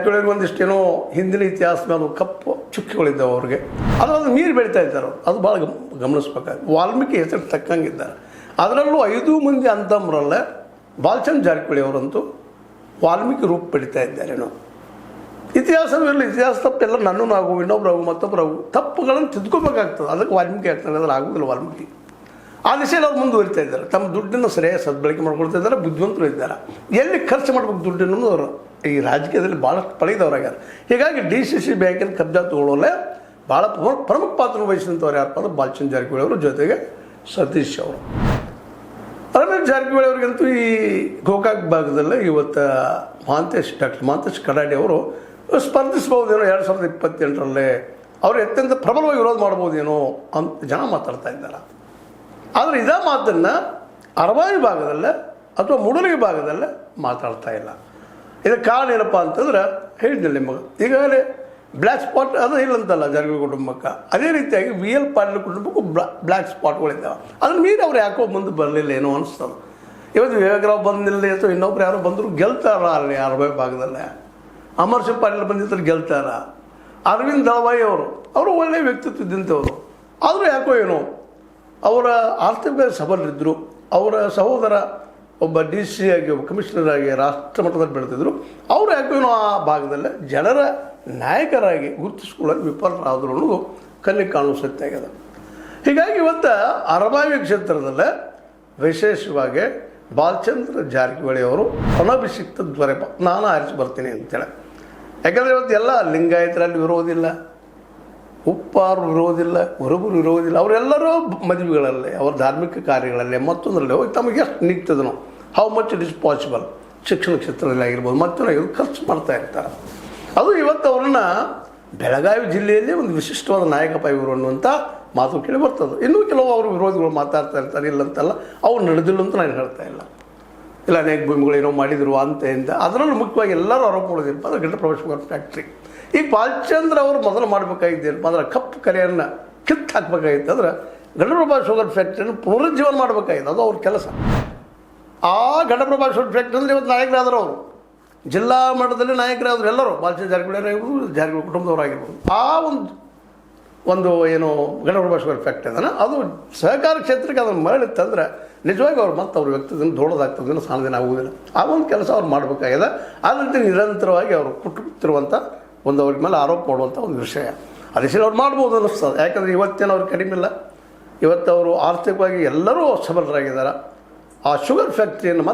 ಜಾರಕಿಹೊಳಿ ಒಂದಿಷ್ಟೇನೋ ಹಿಂದಿನ ಇತಿಹಾಸ ಮೇಲೆ ಕಪ್ಪು ಚುಕ್ಕಿಗಳಿದ್ದಾವೆ ಅವ್ರಿಗೆ. ಅದು ಮೀರಿ ಬೆಳೀತಾ ಇದ್ದಾರೆ ಅವರು. ಅದು ಭಾಳ ಗಮನಿಸ್ಬೇಕಾಗಿ ವಾಲ್ಮೀಕಿ ಹೆಸರು ತಕ್ಕಂಗಿದ್ದಾರೆ. ಅದರಲ್ಲೂ 5 ಮಂದಿ ಅಂತಮ್ರಲ್ಲೇ ಬಾಲಚಂದ್ರ ಜಾರಕಿಹೊಳಿ ಅವರಂತೂ ವಾಲ್ಮೀಕಿ ರೂಪ ಪಡಿತಾ ಇದ್ದಾರೇನೋ. ಇತಿಹಾಸವಿರಲಿ, ಇತಿಹಾಸ ತಪ್ಪೆಲ್ಲ ನನ್ನೂ ಆಗು, ಇನ್ನೊಬ್ರಾಗು, ಮತ್ತೊಬ್ಬರಾಗು, ತಪ್ಪುಗಳನ್ನು ತಿದ್ಕೋಬೇಕಾಗ್ತದೆ. ಅದಕ್ಕೆ ವಾಲ್ಮೀಕಿ ಆಗ್ತಾರೆ, ಅದ್ರ ಆಗೋದಿಲ್ಲ ವಾಲ್ಮೀಕಿ. ಆ ದಿಶೆಯಲ್ಲಿ ಅವ್ರು ಮುಂದುವರಿತಾ ಇದ್ದಾರೆ. ತಮ್ಮ ದುಡ್ಡನ್ನು ಸರಿಯಾಗಿ ಸದ್ಬಳಕೆ ಮಾಡ್ಕೊಳ್ತಾ ಇದ್ದಾರೆ, ಬುದ್ಧಿವಂತರು ಇದ್ದಾರೆ. ಎಲ್ಲಿ ಖರ್ಚು ಮಾಡ್ಬೇಕು ದುಡ್ಡನ್ನು ಅವರು ಈ ರಾಜಕೀಯದಲ್ಲಿ ಭಾಳಷ್ಟು ಪಳಗಿದವರಾಗ್ಯಾರ. ಹೀಗಾಗಿ DCC ಬ್ಯಾಂಕಿನ ಕಬ್ಜಾ ತಗೊಳ್ಳೋಲ್ಲೇ ಭಾಳ ಪ್ರಮುಖ ಪಾತ್ರ ವಹಿಸಿದಂಥವ್ರು ಯಾರಪ್ಪ ಅಂದ್ರೆ ಬಾಲಚಂದ್ರ ಜಾರಕಿಹೊಳಿ ಅವರು, ಜೊತೆಗೆ ಸತೀಶ್ ಅವರು. ರಮೇಶ್ ಜಾರಕಿಹೊಳಿ ಅವ್ರಿಗಂತೂ ಈ ಗೋಕಾಕ್ ಭಾಗದಲ್ಲೇ ಇವತ್ತು ಡಾಕ್ಟರ್ ಮಹಾಂತೇಶ್ ಕಡಾಡಿ ಅವರು ಸ್ಪರ್ಧಿಸ್ಬೋದೇನೋ 2028ರಲ್ಲಿ. ಅವರು ಅತ್ಯಂತ ಪ್ರಬಲವಾಗಿ ವಿರೋಧ ಮಾಡ್ಬೋದೇನೋ ಅಂತ ಜನ ಮಾತಾಡ್ತಾ ಇದ್ದಾರೆ. ಆದರೆ ಇದೇ ಮಾತನ್ನು ಅರವಾಯಿ ಭಾಗದಲ್ಲೇ ಅಥವಾ ಮೂಡಲಗಿ ಭಾಗದಲ್ಲೇ ಮಾತಾಡ್ತಾ ಇಲ್ಲ. ಇದಕ್ಕೆ ಕಾರಣ ಏನಪ್ಪ ಅಂತಂದ್ರೆ ಹೇಳಿದ್ದಿಲ್ಲ ನಿಮಗೆ ಈಗಾಗಲೇ ಬ್ಲ್ಯಾಕ್ ಸ್ಪಾಟ್ ಅದು ಇಲ್ಲಂತಲ್ಲ ಜಾರಕಿಹೊಳಿ ಕುಟುಂಬಕ್ಕೆ. ಅದೇ ರೀತಿಯಾಗಿ VL ಪಾಟೀಲ್ ಕುಟುಂಬಕ್ಕೂ ಬ್ಲ್ಯಾಕ್ ಸ್ಪಾಟ್ಗಳಿದ್ದಾವೆ. ಅದನ್ನು ಮೀರಿ ಅವ್ರು ಯಾಕೋ ಮುಂದೆ ಬರಲಿಲ್ಲ ಏನೋ ಅನಿಸ್ತದೆ. ಇವತ್ತು ವಿವೇಕರಾವ್ ಬಂದಿಲ್ಲ ಅಥವಾ ಇನ್ನೊಬ್ರು ಯಾರೋ ಬಂದರೂ ಗೆಲ್ತಾರ ಅಲ್ಲಿ ಅರವಾಯಿ ಭಾಗದಲ್ಲೇ. ಅಮರ್ ಸಿಂಗ್ ಪಾಟೀಲ್ ಬಂದಿದ್ದರೆ ಗೆಲ್ತಾರ. ಅರವಿಂದ್ ದಳವಾಯಿ ಅವರು ಒಳ್ಳೆಯ ವ್ಯಕ್ತಿತ್ವ ಇದ್ದಂಥವ್ರು. ಆದರೂ ಯಾಕೋ ಏನೋ ಅವರ ಆರ್ಥಿಕ ಸಬಲರಿದ್ದರು. ಅವರ ಸಹೋದರ ಒಬ್ಬ DC ಆಗಿ, ಒಬ್ಬ ಕಮಿಷನರ್ ಆಗಿ ರಾಷ್ಟ್ರ ಮಟ್ಟದಲ್ಲಿ ಬೆಳೆದಿದ್ರು. ಅವರು ಯಾಕೋ ಆ ಭಾಗದಲ್ಲೇ ಜನರ ನಾಯಕರಾಗಿ ಗುರುತಿಸ್ಕೊಳ್ಳೋದು ವಿಫಲರಾದರು ಅನ್ನೋದು ಕಣ್ಣಿಗೆ ಕಾಣುವ ಸತ್ಯ ಆಗಿದೆ. ಹೀಗಾಗಿ ಇವತ್ತು ಅರವಾಯಿ ಕ್ಷೇತ್ರದಲ್ಲೇ ವಿಶೇಷವಾಗಿ ಬಾಲಚಂದ್ರ ಜಾರಕಿಹೊಳಿ ಅವರು ಅನಭಿಷಿಕ್ತ ದ್ವರೆ ನಾನು ಆರಿಸಿ ಬರ್ತೀನಿ ಅಂತೇಳಿ. ಯಾಕಂದರೆ ಇವತ್ತು ಎಲ್ಲ ಲಿಂಗಾಯತರಲ್ಲಿ ವಿರೋಧಿಲ್ಲ, ಉಪ್ಪಾರು ವಿರೋಧಿಲ್ಲ, ಹೊರಬರು ವಿರೋಧಿಲ್ಲ. ಅವರೆಲ್ಲರೂ ಮದುವೆಗಳಲ್ಲಿ, ಅವರ ಧಾರ್ಮಿಕ ಕಾರ್ಯಗಳಲ್ಲಿ ಮತ್ತೊಂದರಲ್ಲಿ ಹೋಗಿ ತಮಗೆ ಎಷ್ಟು ನಿಗ್ತದನೋ how much it is possible ಶಿಕ್ಷಣ ಕ್ಷೇತ್ರದಲ್ಲಿ ಆಗಿರ್ಬೋದು ಮತ್ತೊಂದು ಖರ್ಚು ಮಾಡ್ತಾ ಇರ್ತಾರೆ. ಅದು ಇವತ್ತು ಅವ್ರನ್ನ ಬೆಳಗಾವಿ ಜಿಲ್ಲೆಯಲ್ಲಿ ಒಂದು ವಿಶಿಷ್ಟವಾದ ನಾಯಕಪ್ಪ ಇವರು ಅನ್ನುವಂಥ ಮಾತು ಕೇಳಿ ಬರ್ತದೆ. ಇನ್ನೂ ಕೆಲವು ಅವರು ವಿರೋಧಿಗಳು ಮಾತಾಡ್ತಾ ಇರ್ತಾರೆ, ಇಲ್ಲಂತಲ್ಲ, ಅವ್ರು ನಡೆದಿಲ್ಲ ಅಂತ ನಾನು ಹೇಳ್ತಾ ಇಲ್ಲ. ಇಲ್ಲ ಅನೇಕ ಭೂಮಿಗಳು ಏನೋ ಮಾಡಿದರು ಅಂತ ಇಂದ. ಅದರಲ್ಲೂ ಮುಖ್ಯವಾಗಿ ಎಲ್ಲರೂ ಆರೋಪ ಮಾಡೋದಿಲ್ಲ ಅಂದರೆ ಘಟಪ್ರಭಾ ಶುಗರ್ ಫ್ಯಾಕ್ಟ್ರಿ. ಈಗ ಬಾಲಚಂದ್ರ ಅವರು ಮೊದಲು ಮಾಡಬೇಕಾಗಿದ್ದೇನು, ಮೊದಲ ಕಪ್ಪು ಕಲೆಯನ್ನು ಕಿತ್ತು ಹಾಕಬೇಕಾಗಿತ್ತು. ಅಂದ್ರೆ ಘಟಪ್ರಭಾ ಶುಗರ್ ಫ್ಯಾಕ್ಟ್ರಿಯನ್ನು ಪುನರುಜ್ಜೀವನ ಮಾಡಬೇಕಾಗಿತ್ತು. ಅದು ಅವ್ರ ಕೆಲಸ. ಆ ಘಟಪ್ರಭಾ ಶುಗರ್ ಫ್ಯಾಕ್ಟ್ರಿ ಅಂದರೆ ಇವತ್ತು ನಾಯಕರಾದರು ಅವರು, ಜಿಲ್ಲಾ ಮಟ್ಟದಲ್ಲಿ ನಾಯಕರಾದರು ಎಲ್ಲರೂ. ಬಾಲಚಂದ್ರ ಜಾರಕಿಹೊಳಿ ಆಗಿರ್ಬೋದು, ಜಾರಕಿಹೊಳಿ ಕುಟುಂಬದವರಾಗಿರ್ಬೋದು. ಆ ಒಂದು ಏನು ಘಟಪ್ರಭಾ ಶುಗರ್ ಫ್ಯಾಕ್ಟ್ರಿ ಅದನ್ನು ಅದು ಸಹಕಾರ ಕ್ಷೇತ್ರಕ್ಕೆ ಅದನ್ನು ಮರಳಿತ್ತಂದ್ರೆ ನಿಜವಾಗಿ ಅವ್ರು ಮತ್ತು ಅವ್ರ ವ್ಯಕ್ತಿದಿಂದ ದೊಡ್ಡದಾಗ್ತದೆ, ಸಾಧನೆ ಆಗುವುದಿಲ್ಲ. ಆ ಒಂದು ಕೆಲಸ ಅವ್ರು ಮಾಡಬೇಕಾಗಿದೆ. ಆದಂತೆ ನಿರಂತರವಾಗಿ ಅವರು ಕುಟುಂಬತ್ತಿರುವಂಥ ಒಂದು ಅವ್ರ ಮೇಲೆ ಆರೋಪ ಮಾಡುವಂಥ ಒಂದು ವಿಷಯ. ಅದಕ್ಕೆ ಅವ್ರು ಮಾಡ್ಬೋದು ಅನ್ನಿಸ್ತದೆ. ಯಾಕಂದರೆ ಇವತ್ತೇನು ಅವ್ರು ಕಡಿಮೆ ಇಲ್ಲ. ಇವತ್ತು ಅವರು ಆರ್ಥಿಕವಾಗಿ ಎಲ್ಲರೂ ಸಬಲರಾಗಿದ್ದಾರೆ. ಆ ಶುಗರ್ ಫ್ಯಾಕ್ಟ್ರಿಯನ್ನು